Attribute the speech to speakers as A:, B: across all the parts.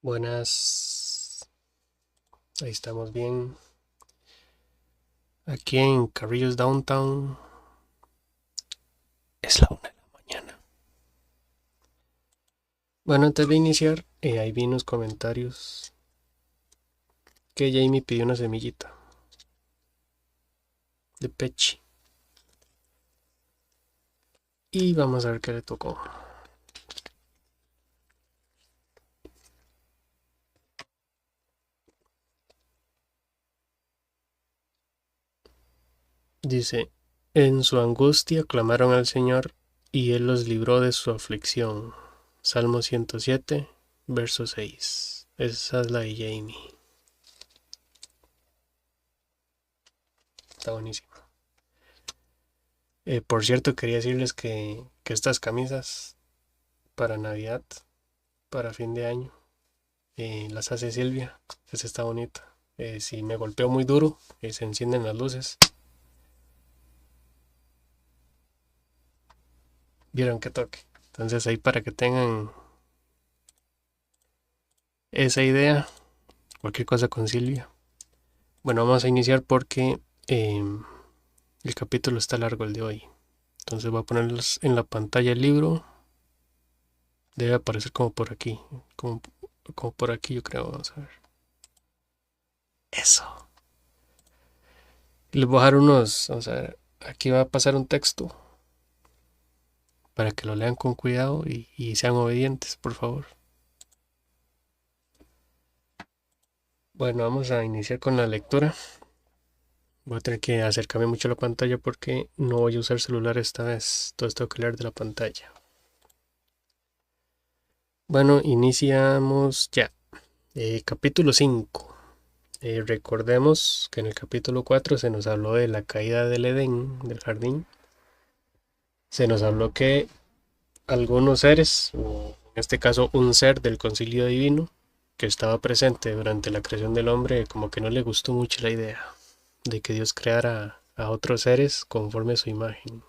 A: Buenas, ahí estamos bien. Aquí en Carrillos Downtown es la 1 de la mañana. Bueno, antes de iniciar, ahí vi unos comentarios que Jamie pidió una semillita de pechi. Y vamos a ver qué le tocó. Dice, en su angustia clamaron al Señor y Él los libró de su aflicción. Salmo 107, verso 6. Esa es la de Jamie. Está buenísimo. Por cierto, quería decirles que estas camisas para Navidad, para fin de año, las hace Silvia. Esa está bonita. Si me golpeo muy duro, se encienden las luces. Vieron que toque. Entonces ahí para que tengan esa idea, cualquier cosa con Silvia. Bueno, vamos a iniciar porque el capítulo está largo el de hoy. Entonces voy a ponerlos en la pantalla el libro. Debe aparecer como por aquí. Como por aquí yo creo. Vamos a ver. Eso. Les voy a dejar unos. Vamos a ver. Aquí va a pasar un texto para que lo lean con cuidado y sean obedientes, por favor. Bueno, vamos a iniciar con la lectura. Voy a tener que acercarme mucho a la pantalla porque no voy a usar celular esta vez. Todo esto que leer de la pantalla. Bueno, iniciamos ya. Capítulo 5. Recordemos que en el capítulo 4 se nos habló de la caída del Edén, del jardín. Se nos habló que algunos seres, o en este caso un ser del concilio divino, que estaba presente durante la creación del hombre, como que no le gustó mucho la idea de que Dios creara a otros seres conforme a su imagen.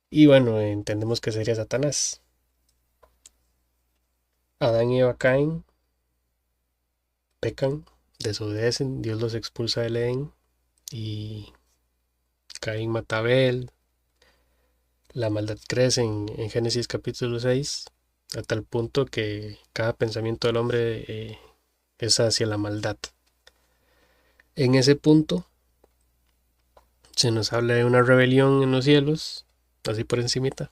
A: Y bueno, entendemos que sería Satanás. Adán y Eva caen, pecan, desobedecen, Dios los expulsa del Edén y Caín mata a Abel. La maldad crece en Génesis capítulo 6 a tal punto que cada pensamiento del hombre es hacia la maldad. En ese punto se nos habla de una rebelión en los cielos, así por encimita,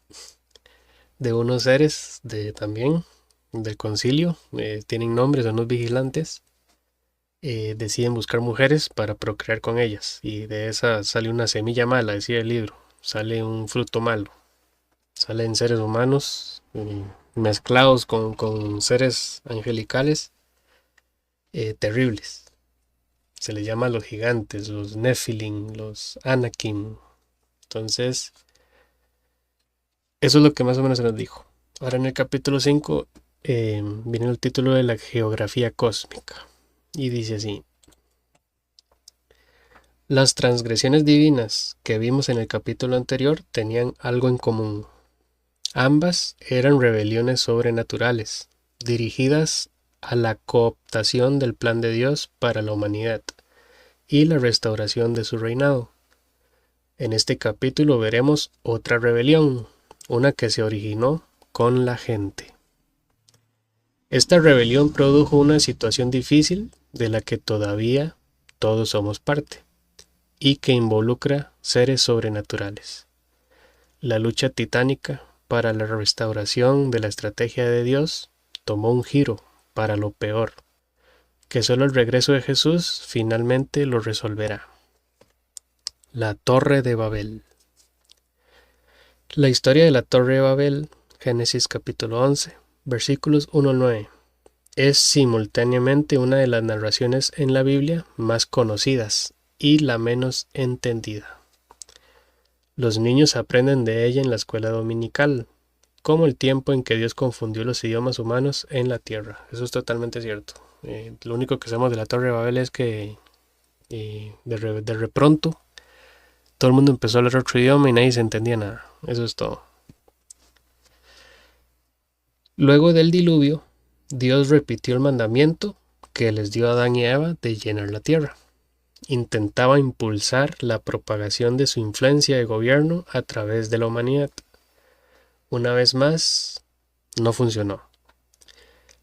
A: de unos seres también del concilio, tienen nombres, son los vigilantes, deciden buscar mujeres para procrear con ellas y de esa sale una semilla mala, decía el libro, sale un fruto malo, salen seres humanos mezclados con seres angelicales terribles. Se les llama los gigantes, los Nephilim, los Anakim. Entonces, eso es lo que más o menos se nos dijo. Ahora en el capítulo 5 viene el título de la geografía cósmica. Y dice así. Las transgresiones divinas que vimos en el capítulo anterior tenían algo en común. Ambas eran rebeliones sobrenaturales, dirigidas a la cooptación del plan de Dios para la humanidad y la restauración de su reinado. En este capítulo veremos otra rebelión, una que se originó con la gente. Esta rebelión produjo una situación difícil de la que todavía todos somos parte y que involucra seres sobrenaturales. La lucha titánica para la restauración de la estrategia de Dios tomó un giro para lo peor, que solo el regreso de Jesús finalmente lo resolverá. La Torre de Babel. La historia de la Torre de Babel, Génesis capítulo 11, versículos 1 al 9, es simultáneamente una de las narraciones en la Biblia más conocidas y la menos entendida. Los niños aprenden de ella en la escuela dominical, como el tiempo en que Dios confundió los idiomas humanos en la tierra. Eso es totalmente cierto. Lo único que sabemos de la Torre de Babel es que de repronto todo el mundo empezó a hablar otro idioma y nadie se entendía nada. Eso es todo. Luego del diluvio, Dios repitió el mandamiento que les dio a Adán y Eva de llenar la tierra. Intentaba impulsar la propagación de su influencia de gobierno a través de la humanidad. Una vez más, no funcionó.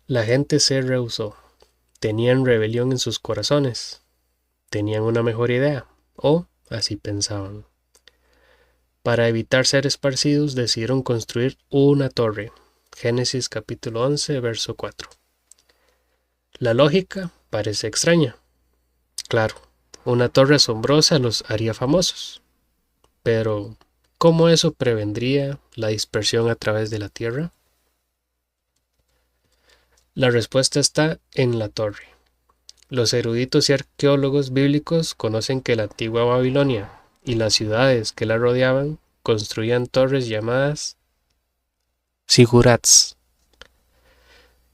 A: La gente se rehusó. Tenían rebelión en sus corazones. Tenían una mejor idea, o así pensaban. Para evitar ser esparcidos, decidieron construir una torre. Génesis capítulo 11, verso 4. La lógica parece extraña. Claro, una torre asombrosa los haría famosos. Pero, ¿cómo eso prevendría la dispersión a través de la tierra? La respuesta está en la torre. Los eruditos y arqueólogos bíblicos conocen que la antigua Babilonia y las ciudades que la rodeaban construían torres llamadas zigurats.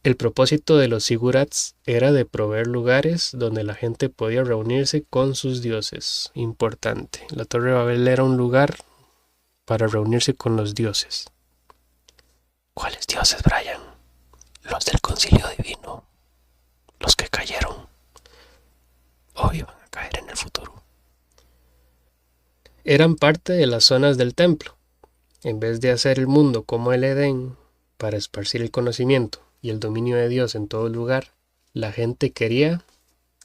A: El propósito de los zigurats era de proveer lugares donde la gente podía reunirse con sus dioses. Importante, la Torre de Babel era un lugar para reunirse con los dioses. ¿Cuáles dioses, Brian? Los del concilio divino, los que cayeron o iban a caer en el futuro. Eran parte de las zonas del templo. En vez de hacer el mundo como el Edén para esparcir el conocimiento y el dominio de Dios en todo lugar, la gente quería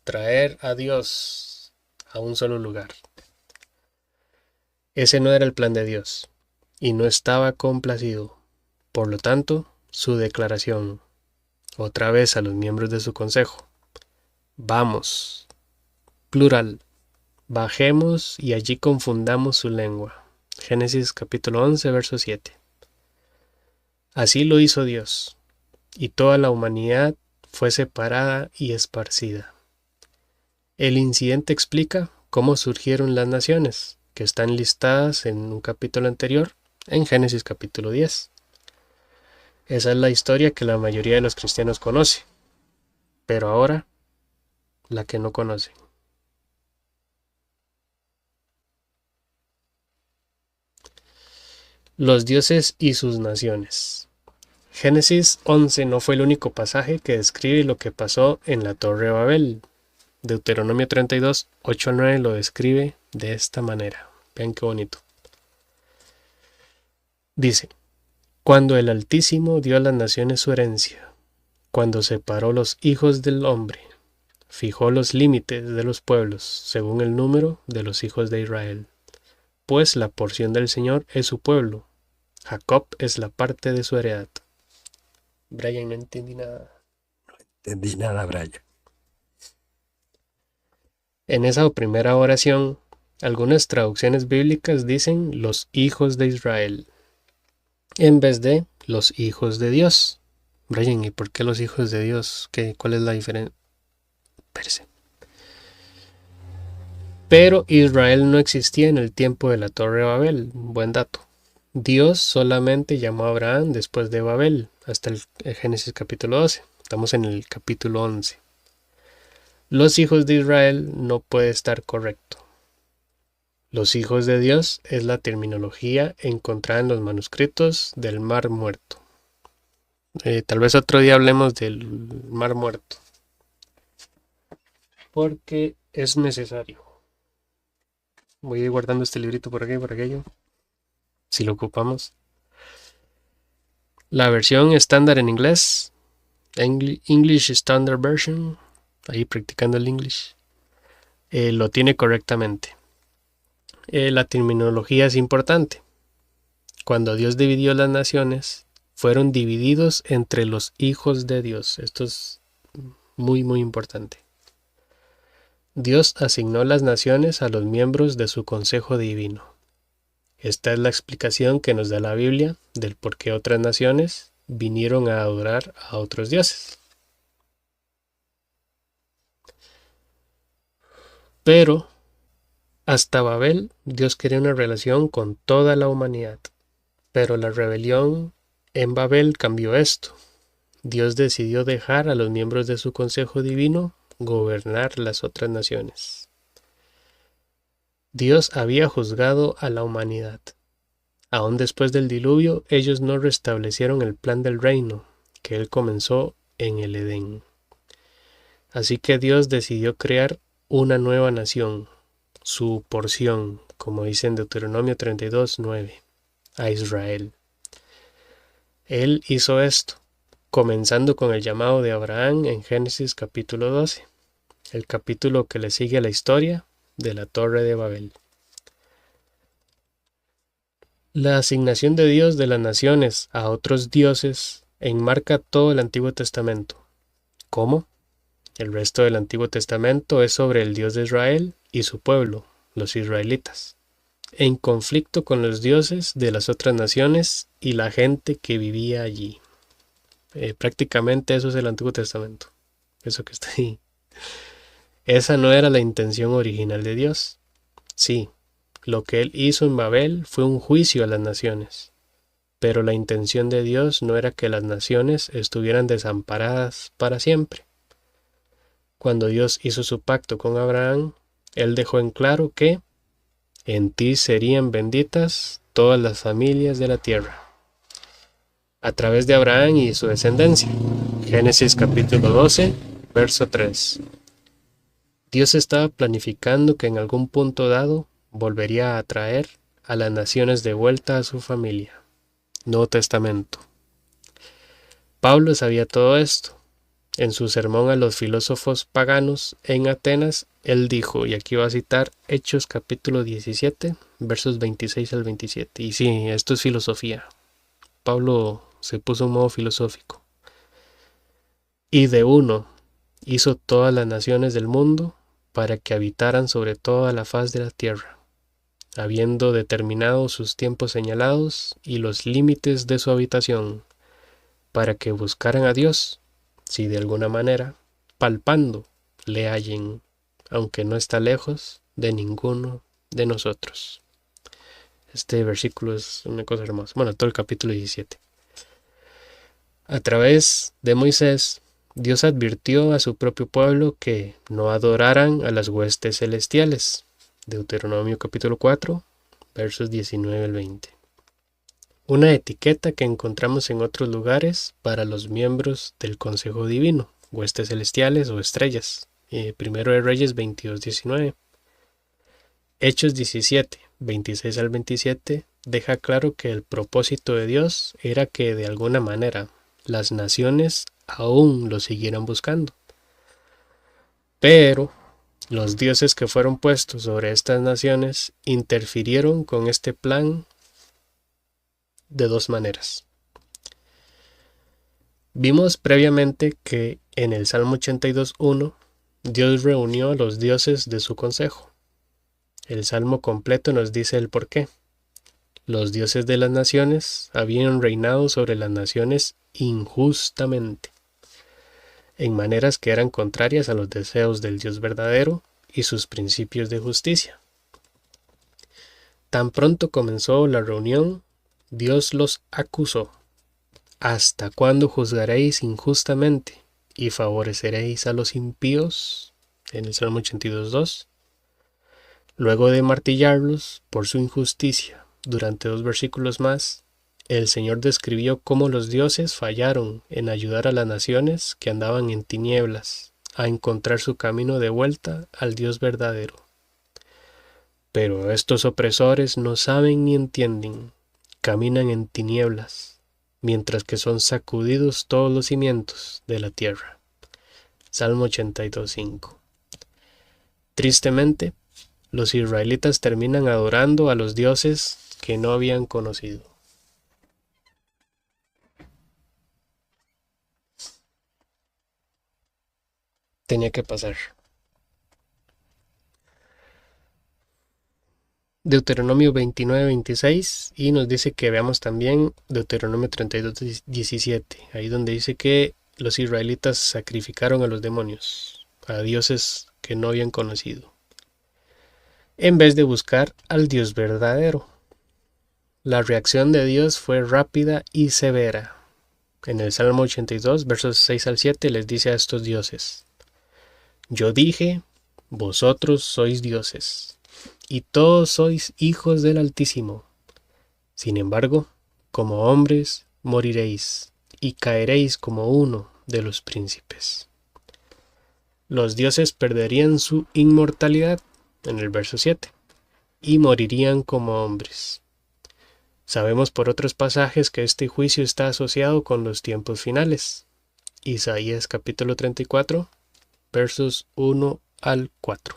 A: traer a Dios a un solo lugar. Ese no era el plan de Dios y no estaba complacido. Por lo tanto, su declaración, otra vez a los miembros de su consejo: vamos, plural, bajemos y allí confundamos su lengua. Génesis capítulo 11, verso 7. Así lo hizo Dios, y toda la humanidad fue separada y esparcida. El incidente explica cómo surgieron las naciones, que están listadas en un capítulo anterior, en Génesis capítulo 10. Esa es la historia que la mayoría de los cristianos conoce, pero ahora la que no conocen. Los dioses y sus naciones. Génesis 11 no fue el único pasaje que describe lo que pasó en la Torre de Babel. Deuteronomio 32, 8 al 9 lo describe de esta manera. Vean qué bonito. Dice: cuando el Altísimo dio a las naciones su herencia, cuando separó los hijos del hombre, fijó los límites de los pueblos según el número de los hijos de Israel. Pues la porción del Señor es su pueblo, Jacob es la parte de su heredad. Brian, no entendí nada.
B: No entendí nada, Brian.
A: En esa primera oración, algunas traducciones bíblicas dicen los hijos de Israel, en vez de los hijos de Dios. Brian, ¿y por qué los hijos de Dios? ¿Cuál es la diferencia? Espérese. Pero Israel no existía en el tiempo de la Torre de Babel. Buen dato. Dios solamente llamó a Abraham después de Babel, hasta el Génesis capítulo 12. Estamos en el capítulo 11. Los hijos de Israel no puede estar correcto. Los hijos de Dios es la terminología encontrada en los manuscritos del Mar Muerto. Tal vez otro día hablemos del Mar Muerto, porque es necesario. Voy a ir guardando este librito por aquí y por aquello, si lo ocupamos. La versión estándar en inglés, English Standard Version, ahí practicando el English, lo tiene correctamente. La terminología es importante. Cuando Dios dividió las naciones, fueron divididos entre los hijos de Dios. Esto es muy, muy importante. Dios asignó las naciones a los miembros de su consejo divino. Esta es la explicación que nos da la Biblia del por qué otras naciones vinieron a adorar a otros dioses. Pero hasta Babel, Dios quería una relación con toda la humanidad. Pero la rebelión en Babel cambió esto. Dios decidió dejar a los miembros de su consejo divino gobernar las otras naciones. Dios había juzgado a la humanidad. Aún después del diluvio, ellos no restablecieron el plan del reino que Él comenzó en el Edén. Así que Dios decidió crear una nueva nación, su porción, como dice en Deuteronomio 32:9, a Israel. Él hizo esto, comenzando con el llamado de Abraham en Génesis capítulo 12, el capítulo que le sigue a la historia de la Torre de Babel. La asignación de Dios de las naciones a otros dioses enmarca todo el Antiguo Testamento. ¿Cómo? El resto del Antiguo Testamento es sobre el Dios de Israel y su pueblo, los israelitas, en conflicto con los dioses de las otras naciones y la gente que vivía allí. Prácticamente eso es el Antiguo Testamento, eso que está ahí. Esa no era la intención original de Dios. Sí, lo que él hizo en Babel fue un juicio a las naciones, pero la intención de Dios no era que las naciones estuvieran desamparadas para siempre. Cuando Dios hizo su pacto con Abraham, él dejó en claro que en ti serían benditas todas las familias de la tierra, a través de Abraham y su descendencia. Génesis capítulo 12, verso 3. Dios estaba planificando que en algún punto dado volvería a traer a las naciones de vuelta a su familia. Nuevo Testamento. Pablo sabía todo esto. En su sermón a los filósofos paganos en Atenas, él dijo, y aquí va a citar Hechos capítulo 17, versos 26 al 27. Y sí, esto es filosofía. Pablo se puso un modo filosófico. Y de uno hizo todas las naciones del mundo para que habitaran sobre toda la faz de la tierra, habiendo determinado sus tiempos señalados y los límites de su habitación, para que buscaran a Dios, si de alguna manera, palpando, le hallen, aunque no está lejos de ninguno de nosotros. Este versículo es una cosa hermosa. Bueno, todo el capítulo 17. A través de Moisés, Dios advirtió a su propio pueblo que no adoraran a las huestes celestiales. Deuteronomio capítulo 4, versos 19 al 20. Una etiqueta que encontramos en otros lugares para los miembros del Consejo Divino, huestes celestiales o estrellas. Primero de Reyes 22:19. Hechos 17, 26 al 27 deja claro que el propósito de Dios era que de alguna manera las naciones aún lo siguieran buscando. Pero los dioses que fueron puestos sobre estas naciones interfirieron con este plan de dos maneras. Vimos previamente que en el Salmo 82:1 Dios reunió a los dioses de su consejo. El Salmo completo nos dice el porqué. Los dioses de las naciones habían reinado sobre las naciones injustamente, en maneras que eran contrarias a los deseos del Dios verdadero y sus principios de justicia. Tan pronto comenzó la reunión, Dios los acusó. ¿Hasta cuándo juzgaréis injustamente y favoreceréis a los impíos? En el Salmo 82:2. Luego de martillarlos por su injusticia durante 2 versículos más, el Señor describió cómo los dioses fallaron en ayudar a las naciones que andaban en tinieblas a encontrar su camino de vuelta al Dios verdadero. Pero estos opresores no saben ni entienden, caminan en tinieblas, mientras que son sacudidos todos los cimientos de la tierra. Salmo 82:5. Tristemente, los israelitas terminan adorando a los dioses que no habían conocido. Tenía que pasar. Deuteronomio 29:26 y nos dice que veamos también Deuteronomio 32:17, ahí donde dice que los israelitas sacrificaron a los demonios, a dioses que no habían conocido, en vez de buscar al Dios verdadero. La reacción de Dios fue rápida y severa. En el Salmo 82, versos 6 al 7, les dice a estos dioses: Yo dije, vosotros sois dioses, y todos sois hijos del Altísimo. Sin embargo, como hombres moriréis, y caeréis como uno de los príncipes. Los dioses perderían su inmortalidad, en el verso 7, y morirían como hombres. Sabemos por otros pasajes que este juicio está asociado con los tiempos finales. Isaías capítulo 34, versos 1 al 4.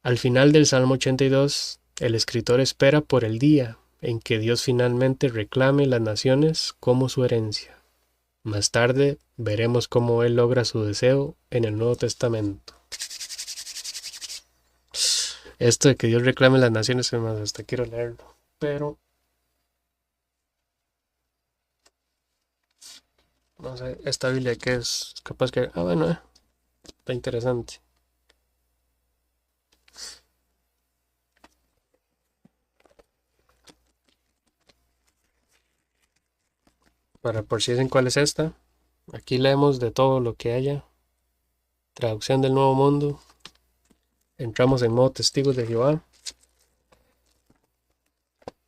A: Al final del Salmo 82, el escritor espera por el día en que Dios finalmente reclame las naciones como su herencia. Más tarde veremos cómo él logra su deseo en el Nuevo Testamento. Esto de que Dios reclame las naciones, más hasta quiero leerlo, pero no sé, esta Biblia que es capaz que... bueno, está interesante. Para por si dicen cuál es esta, aquí leemos de todo lo que haya. Traducción del Nuevo Mundo. Entramos en modo testigos de Jehová.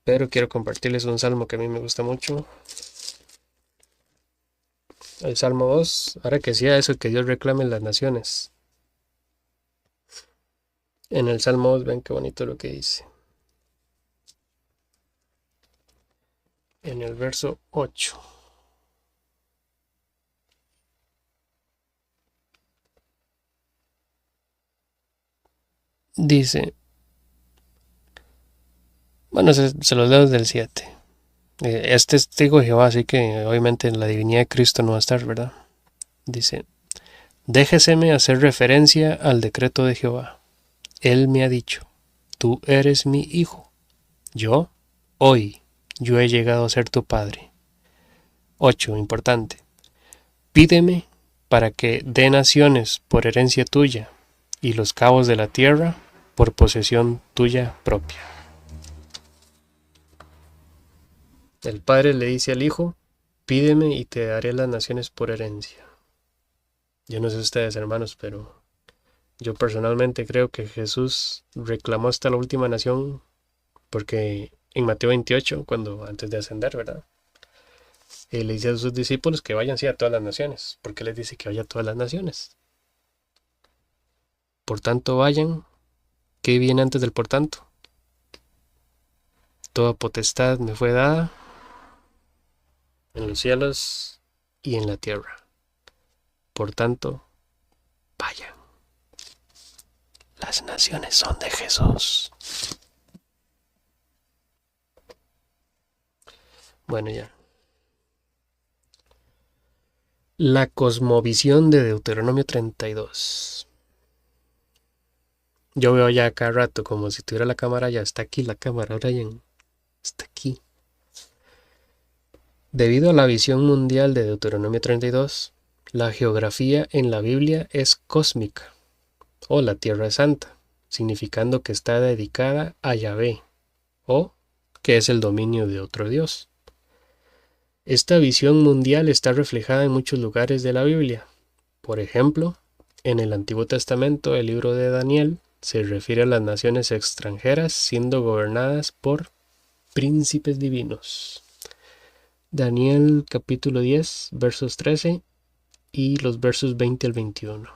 A: Pero quiero compartirles un salmo que a mí me gusta mucho. El Salmo 2. Ahora que sea eso, que Dios reclame las naciones. En el Salmo 2, ven qué bonito lo que dice. En el verso 8. Dice, bueno, se los leo desde el 7. Es testigo de Jehová, así que obviamente la divinidad de Cristo no va a estar, ¿verdad? Dice, déjeseme hacer referencia al decreto de Jehová. Él me ha dicho, tú eres mi hijo. Hoy, yo he llegado a ser tu padre. 8, importante. Pídeme para que dé naciones por herencia tuya y los cabos de la tierra por posesión tuya propia. El padre le dice al hijo, pídeme y te daré las naciones por herencia. Yo no sé ustedes, hermanos, pero yo personalmente creo que Jesús reclamó hasta la última nación, porque en Mateo 28, cuando antes de ascender, ¿verdad? Le dice a sus discípulos que vayan a todas las naciones. ¿Por qué les dice que vayan a todas las naciones? Por tanto vayan. ¿Qué viene antes del por tanto? Toda potestad me fue dada en los cielos y en la tierra. Por tanto, vayan. Las naciones son de Jesús. Bueno, ya. La cosmovisión de Deuteronomio 32. Yo veo ya cada rato como si tuviera la cámara ya. Está aquí la cámara, Brian. Está aquí. Debido a la visión mundial de Deuteronomio 32, la geografía en la Biblia es cósmica, o la Tierra es Santa, significando que está dedicada a Yahvé, o que es el dominio de otro Dios. Esta visión mundial está reflejada en muchos lugares de la Biblia. Por ejemplo, en el Antiguo Testamento, el libro de Daniel se refiere a las naciones extranjeras siendo gobernadas por príncipes divinos. Daniel capítulo 10, versos 13 y los versos 20 al 21.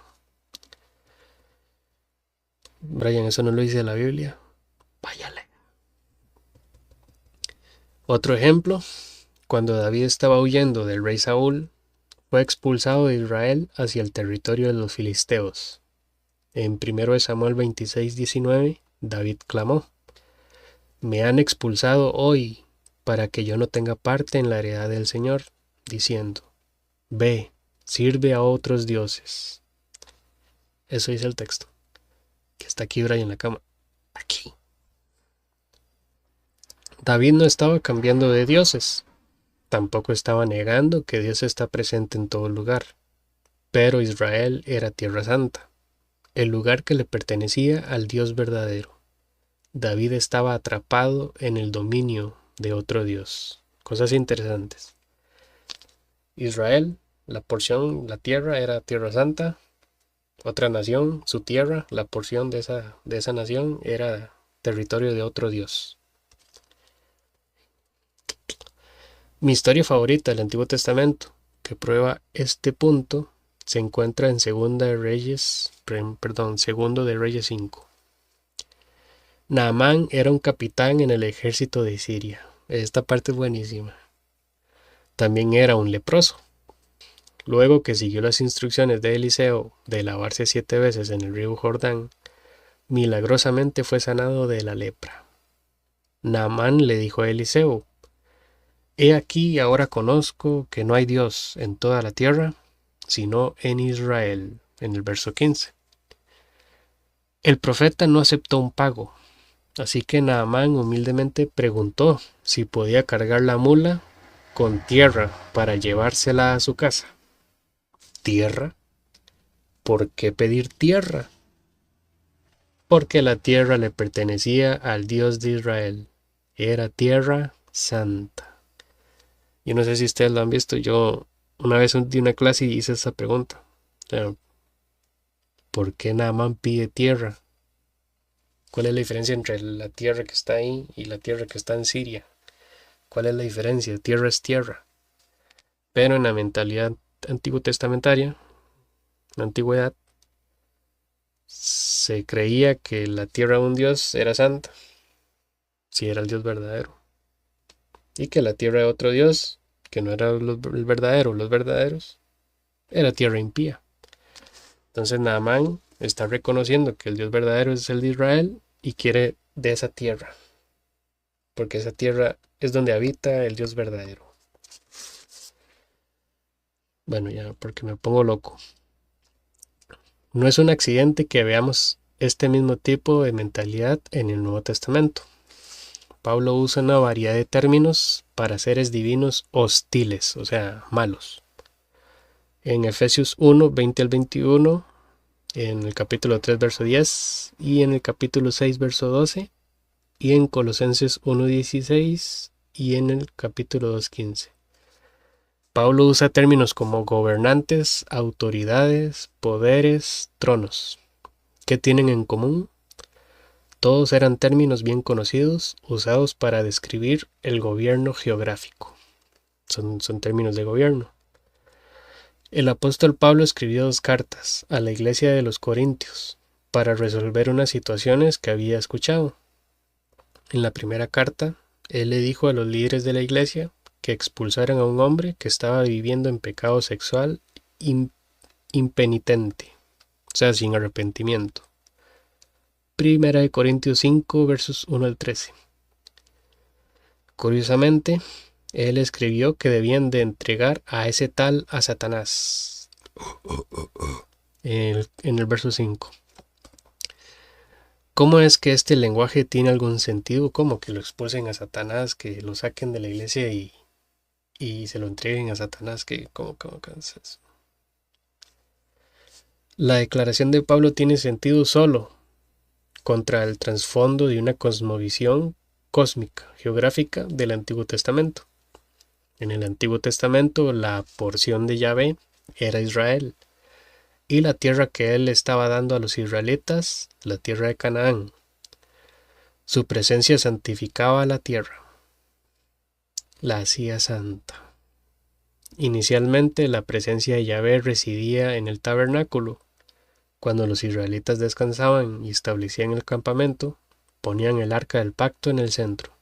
A: Brian, eso no lo dice la Biblia. Váyale. Otro ejemplo, cuando David estaba huyendo del rey Saúl, fue expulsado de Israel hacia el territorio de los filisteos. En 1 Samuel 26, 19, David clamó, me han expulsado hoy para que yo no tenga parte en la heredad del Señor, diciendo, ve, sirve a otros dioses. Eso dice el texto, que está aquí Brian en la cama. Aquí. David no estaba cambiando de dioses, tampoco estaba negando que Dios está presente en todo lugar, pero Israel era tierra santa, el lugar que le pertenecía al Dios verdadero. David estaba atrapado en el dominio de otro Dios. Cosas interesantes. Israel, la porción, la tierra era tierra santa. Otra nación, su tierra, la porción de esa nación era territorio de otro Dios. Mi historia favorita del Antiguo Testamento que prueba este punto se encuentra en Segundo de Reyes 5. Naamán era un capitán en el ejército de Siria. Esta parte es buenísima. También era un leproso. Luego que siguió las instrucciones de Eliseo de lavarse 7 veces en el río Jordán, milagrosamente fue sanado de la lepra. Naamán le dijo a Eliseo: He aquí ahora conozco que no hay Dios en toda la tierra, sino en Israel, en el verso 15. El profeta no aceptó un pago, así que Naamán humildemente preguntó si podía cargar la mula con tierra para llevársela a su casa. ¿Tierra? ¿Por qué pedir tierra? Porque la tierra le pertenecía al Dios de Israel. Era tierra santa. Yo no sé si ustedes lo han visto. Yo una vez di una clase y hice esa pregunta. O sea, ¿por qué Naamán pide tierra? ¿Cuál es la diferencia entre la tierra que está ahí y la tierra que está en Siria? ¿Cuál es la diferencia? Tierra es tierra. Pero en la mentalidad antiguo testamentaria, en la antigüedad, se creía que la tierra de un Dios era santa, si era el Dios verdadero. Y que la tierra de otro Dios, que no era el verdadero, los verdaderos, era tierra impía. Entonces Naamán está reconociendo que el Dios verdadero es el de Israel y quiere de esa tierra, porque esa tierra es donde habita el Dios verdadero. Bueno, ya, porque me pongo loco. No es un accidente que veamos este mismo tipo de mentalidad en el Nuevo Testamento. Pablo usa una variedad de términos para seres divinos hostiles, o sea, malos. En Efesios 1, 20 al 21, en el capítulo 3, verso 10, y en el capítulo 6, verso 12, y en Colosenses 1, 16, y en el capítulo 2, 15. Pablo usa términos como gobernantes, autoridades, poderes, tronos. ¿Qué tienen en común? Todos eran términos bien conocidos, usados para describir el gobierno geográfico. Son términos de gobierno. El apóstol Pablo escribió 2 cartas a la iglesia de los Corintios para resolver unas situaciones que había escuchado. En la primera carta, él le dijo a los líderes de la iglesia que expulsaran a un hombre que estaba viviendo en pecado sexual impenitente, o sea, sin arrepentimiento. Primera de Corintios 5, versos 1 al 13. Curiosamente, él escribió que debían de entregar a ese tal a Satanás. En el verso 5. ¿Cómo es que este lenguaje tiene algún sentido? ¿Cómo que lo expulsen a Satanás, que lo saquen de la iglesia y se lo entreguen a Satanás? ¿Cómo es eso? La declaración de Pablo tiene sentido solo contra el trasfondo de una cosmovisión cósmica, geográfica del Antiguo Testamento. En el Antiguo Testamento la porción de Yahvé era Israel, y la tierra que él estaba dando a los israelitas, la tierra de Canaán. Su presencia santificaba la tierra, la hacía santa. Inicialmente la presencia de Yahvé residía en el tabernáculo. Cuando los israelitas descansaban y establecían el campamento, ponían el arca del pacto en el centro,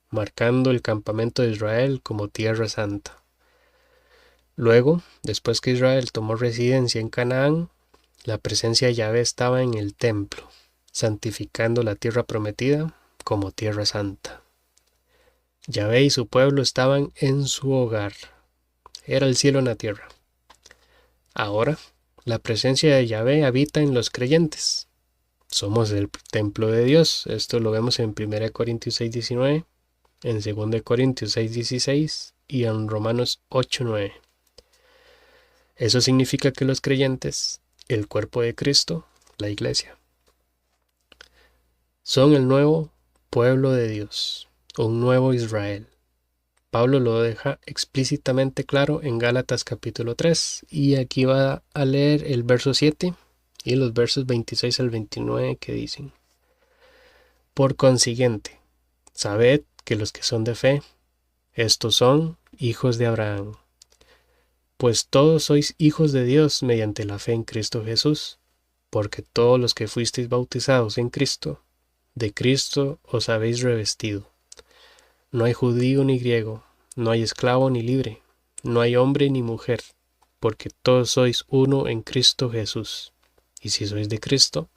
A: marcando el campamento de Israel como tierra santa. Luego, después que Israel tomó residencia en Canaán, la presencia de Yahvé estaba en el templo, santificando la tierra prometida como tierra santa. Yahvé y su pueblo estaban en su hogar. Era el cielo en la tierra. Ahora, la presencia de Yahvé habita en los creyentes. Somos el templo de Dios. Esto lo vemos en 1 Corintios 6:19, en 2 Corintios 6:16 y en Romanos 8:9. Eso significa que los creyentes, el cuerpo de Cristo, la iglesia, son el nuevo pueblo de Dios, un nuevo Israel. Pablo lo deja explícitamente claro en Gálatas capítulo 3, y aquí va a leer el verso 7 y los versos 26 al 29 que dicen: Por consiguiente, sabed que los que son de fe, estos son hijos de Abraham. Pues todos sois hijos de Dios mediante la fe en Cristo Jesús, porque todos los que fuisteis bautizados en Cristo, de Cristo os habéis revestido. No hay judío ni griego, no hay esclavo ni libre, no hay hombre ni mujer, porque todos sois uno en Cristo Jesús. Y si sois de Cristo,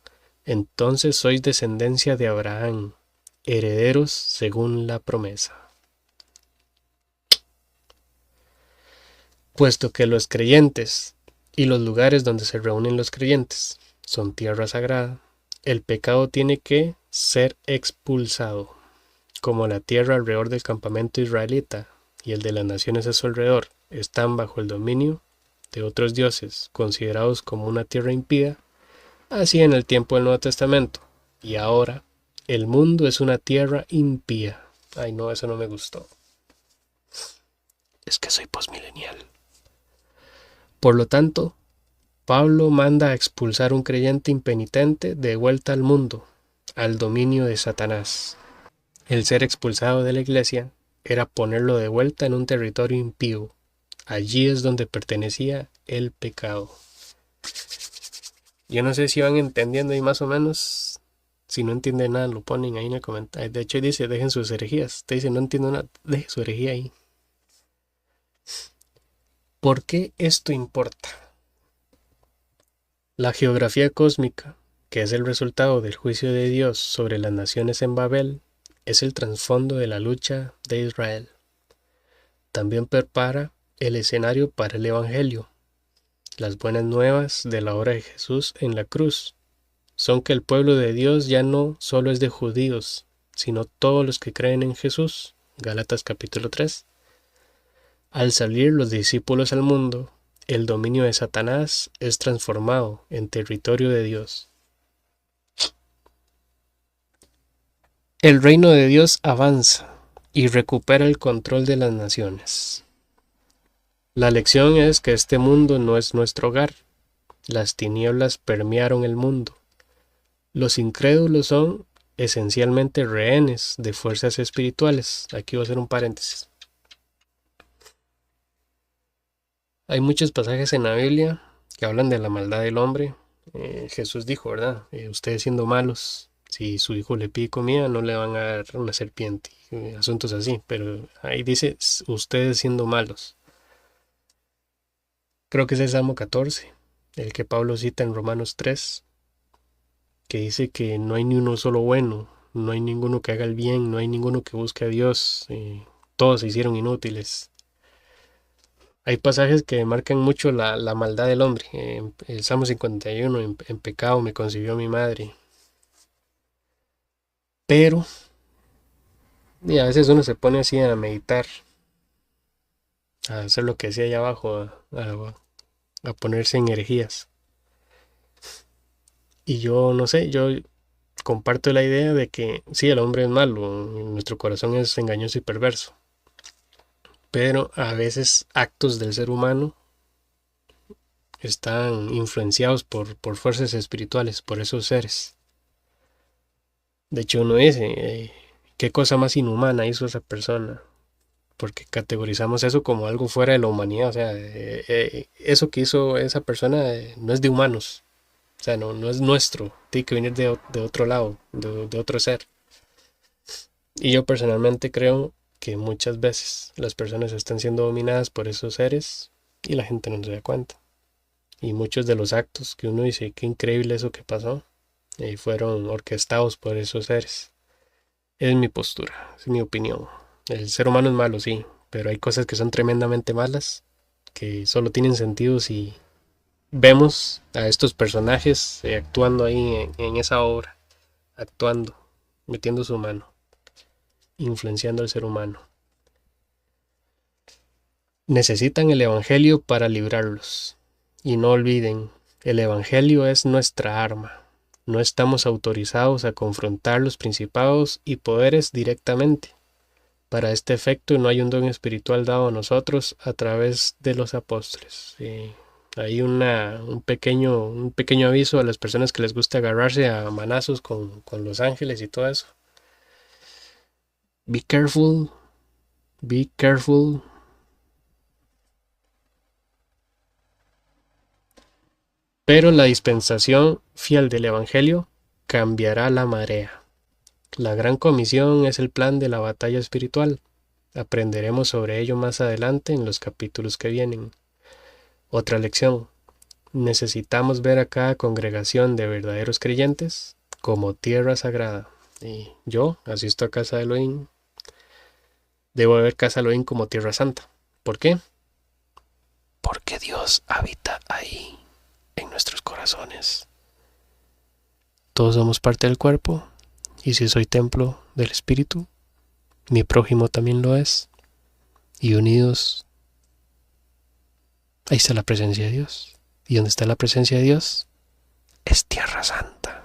A: entonces sois descendencia de Abraham, herederos según la promesa. Puesto que los creyentes y los lugares donde se reúnen los creyentes son tierra sagrada, el pecado tiene que ser expulsado, como la tierra alrededor del campamento israelita y el de las naciones a su alrededor están bajo el dominio de otros dioses considerados como una tierra impía, así en el tiempo del Nuevo Testamento y ahora el mundo es una tierra impía. Ay no, eso no me gustó. Es que soy postmilenial. Por lo tanto, Pablo manda a expulsar a un creyente impenitente de vuelta al mundo, al dominio de Satanás. El ser expulsado de la iglesia era ponerlo de vuelta en un territorio impío. Allí es donde pertenecía el pecado. Yo no sé si van entendiendo ahí más o menos. Si no entienden nada, lo ponen ahí en el comentario. De hecho, dice, dejen sus herejías. Te dice, no entiendo nada, deje su herejía ahí. ¿Por qué esto importa? La geografía cósmica, que es el resultado del juicio de Dios sobre las naciones en Babel, es el trasfondo de la lucha de Israel. También prepara el escenario para el Evangelio. Las buenas nuevas de la obra de Jesús en la cruz son que el pueblo de Dios ya no solo es de judíos, sino todos los que creen en Jesús. Gálatas capítulo 3. Al salir los discípulos al mundo, el dominio de Satanás es transformado en territorio de Dios. El reino de Dios avanza y recupera el control de las naciones. La lección es que este mundo no es nuestro hogar. Las tinieblas permearon el mundo. Los incrédulos son esencialmente rehenes de fuerzas espirituales. Aquí voy a hacer un paréntesis. Hay muchos pasajes en la Biblia que hablan de la maldad del hombre. Jesús dijo, ¿verdad? Ustedes siendo malos, si su hijo le pide comida, no le van a dar una serpiente. Asuntos así, pero ahí dice, ustedes siendo malos. Creo que es el Salmo 14, el que Pablo cita en Romanos 3, que dice que no hay ni uno solo bueno, no hay ninguno que haga el bien, no hay ninguno que busque a Dios, todos se hicieron inútiles. Hay pasajes que marcan mucho la maldad del hombre. El Salmo 51, en pecado me concibió mi madre. Pero, y a veces uno se pone así a meditar, a hacer lo que decía allá abajo, a ponerse en herejías. Y yo no sé, yo comparto la idea de que sí, el hombre es malo, nuestro corazón es engañoso y perverso. Pero a veces actos del ser humano están influenciados por fuerzas espirituales, por esos seres. De hecho, uno dice, ¿qué cosa más inhumana hizo esa persona? Porque categorizamos eso como algo fuera de la humanidad. O sea, eso que hizo esa persona no es de humanos. O sea, no es nuestro. Tiene que venir de otro lado, de otro ser. Y yo personalmente creo que muchas veces las personas están siendo dominadas por esos seres y la gente no se da cuenta. Y muchos de los actos que uno dice, qué increíble eso que pasó, fueron orquestados por esos seres. Es mi postura, es mi opinión. El ser humano es malo, sí, pero hay cosas que son tremendamente malas, que solo tienen sentido si vemos a estos personajes actuando ahí en esa obra, actuando, metiendo su mano, influenciando al ser humano. Necesitan el Evangelio para librarlos. Y no olviden, el Evangelio es nuestra arma. No estamos autorizados a confrontar los principados y poderes directamente. Para este efecto no hay un don espiritual dado a nosotros a través de los apóstoles. Hay un pequeño aviso a las personas que les gusta agarrarse a manazos con los ángeles y todo eso. Be careful, be careful. Pero la dispensación fiel del Evangelio cambiará la marea. La gran comisión es el plan de la batalla espiritual. Aprenderemos sobre ello más adelante en los capítulos que vienen. Otra lección. Necesitamos ver a cada congregación de verdaderos creyentes como tierra sagrada. Y yo asisto a Casa de Elohim. Debo ver Casa de Elohim como tierra santa. ¿Por qué? Porque Dios habita ahí, en nuestros corazones. Todos somos parte del cuerpo, y si soy templo del Espíritu, mi prójimo también lo es. Y unidos, ahí está la presencia de Dios. Y donde está la presencia de Dios, es tierra santa.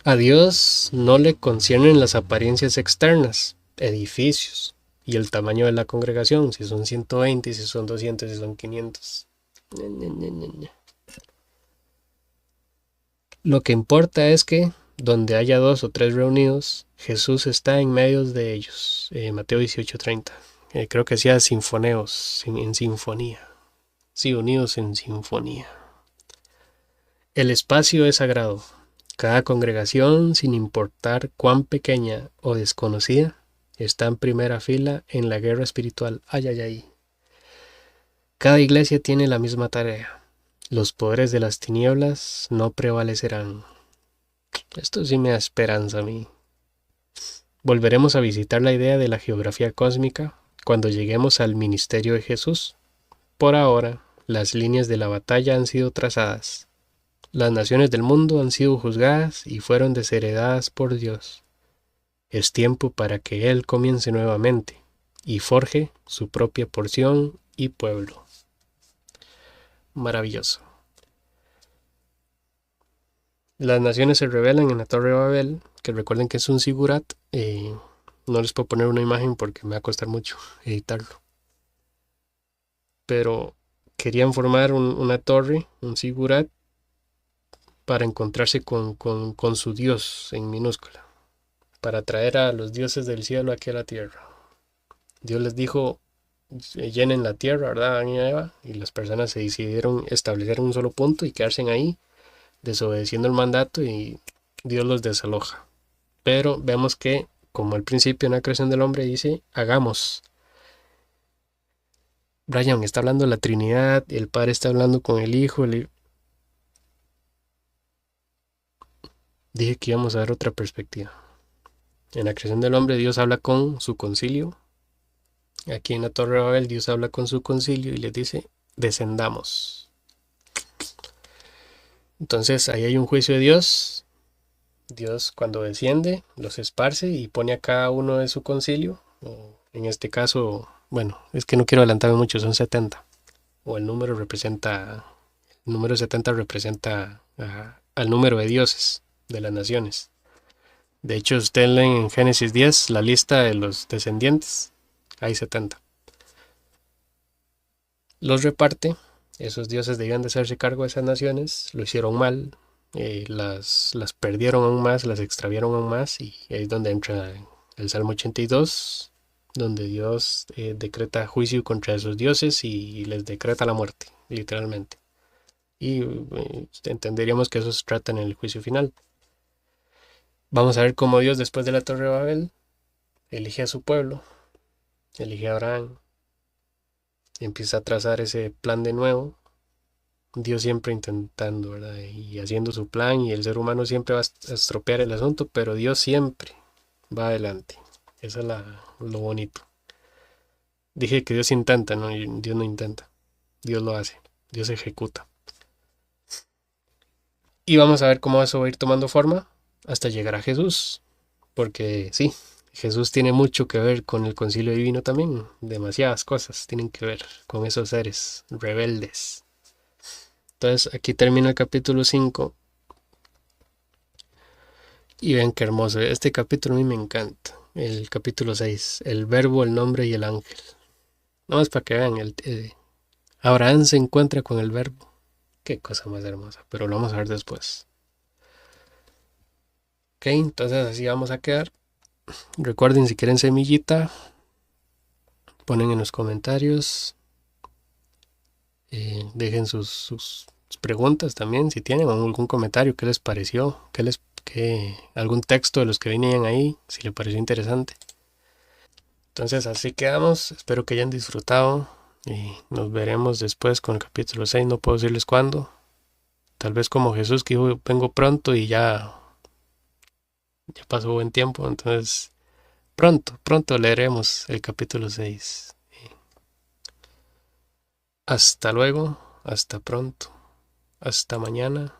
A: A Dios no le conciernen las apariencias externas, edificios y el tamaño de la congregación, si son 120, si son 200, si son 500. Lo que importa es que donde haya 2 o 3 reunidos, Jesús está en medio de ellos. Mateo 18:30. Creo que decía sinfoneos, en sinfonía. Sí, unidos en sinfonía. El espacio es sagrado. Cada congregación, sin importar cuán pequeña o desconocida, está en primera fila en la guerra espiritual. Ay, ay, ay. Cada iglesia tiene la misma tarea. Los poderes de las tinieblas no prevalecerán. Esto sí me da esperanza a mí. Volveremos a visitar la idea de la geografía cósmica cuando lleguemos al ministerio de Jesús. Por ahora, las líneas de la batalla han sido trazadas. Las naciones del mundo han sido juzgadas y fueron desheredadas por Dios. Es tiempo para que Él comience nuevamente y forje su propia porción y pueblo. Maravilloso. Las naciones se rebelan en la Torre de Babel, que recuerden que es un sigurat. No les puedo poner una imagen porque me va a costar mucho editarlo. Pero querían formar una torre, un sigurat, para encontrarse con su Dios en minúscula, para traer a los dioses del cielo aquí a la tierra. Dios les dijo, llenen la tierra, ¿verdad? Adán y Eva, y las personas se decidieron establecer un solo punto y quedarse ahí, desobedeciendo el mandato, y Dios los desaloja. Pero vemos que, como al principio en la creación del hombre dice, hagamos. Brian está hablando de la Trinidad, el Padre está hablando con el Hijo. Dije que íbamos a ver otra perspectiva. En la creación del hombre Dios habla con su concilio. Aquí en la Torre de Babel Dios habla con su concilio y les dice, descendamos. Entonces ahí hay un juicio de Dios. Dios cuando desciende los esparce y pone a cada uno de su concilio. O en este caso, bueno, es que no quiero adelantarme mucho, son 70. O el número 70 representa al número de dioses de las naciones. De hecho, usted lee en Génesis 10 la lista de los descendientes. Hay 70. Los reparte. Esos dioses debían de hacerse cargo de esas naciones. Lo hicieron mal. Las perdieron aún más, las extraviaron aún más. Y ahí es donde entra el Salmo 82, donde Dios decreta juicio contra esos dioses y les decreta la muerte, literalmente. Y entenderíamos que eso se trata en el juicio final. Vamos a ver cómo Dios, después de la Torre de Babel, elige a su pueblo, elige a Abraham, y empieza a trazar ese plan de nuevo. Dios siempre intentando, ¿verdad? Y haciendo su plan, y el ser humano siempre va a estropear el asunto, pero Dios siempre va adelante. Eso es lo bonito. Dije que Dios intenta, no, Dios no intenta. Dios lo hace, Dios ejecuta. Y vamos a ver cómo eso va a ir tomando forma hasta llegar a Jesús. Porque sí, Jesús tiene mucho que ver con el concilio divino también. Demasiadas cosas tienen que ver con esos seres rebeldes. Entonces aquí termina el capítulo 5. Y ven qué hermoso. Este capítulo a mí me encanta. El capítulo 6. El verbo, el nombre y el ángel. No más para que vean. Abraham se encuentra con el verbo. Qué cosa más hermosa. Pero lo vamos a ver después. Ok, entonces así vamos a quedar. Recuerden, si quieren semillita, ponen en los comentarios. Dejen sus preguntas también, si tienen algún comentario, qué les pareció, algún texto de los que venían ahí, si les pareció interesante. Entonces así quedamos, espero que hayan disfrutado y nos veremos después con el capítulo 6. No puedo decirles cuándo, tal vez como Jesús que dijo vengo pronto y ya pasó buen tiempo, entonces pronto leeremos el capítulo 6. Hasta luego, hasta pronto, hasta mañana.